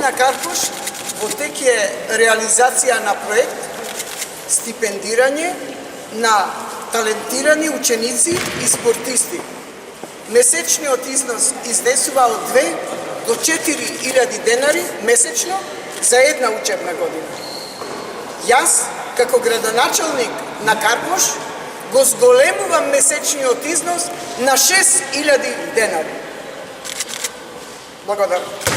Општина Карпуш во тек е реализација на проект стипендирање на талентирани ученици и спортисти. Месечниот износ изнесува од 2 до 4.000 денари месечно за една учебна година. Јас, како градоначалник на Карпуш, го зголемувам месечниот износ на 6.000 денари. Благодарам.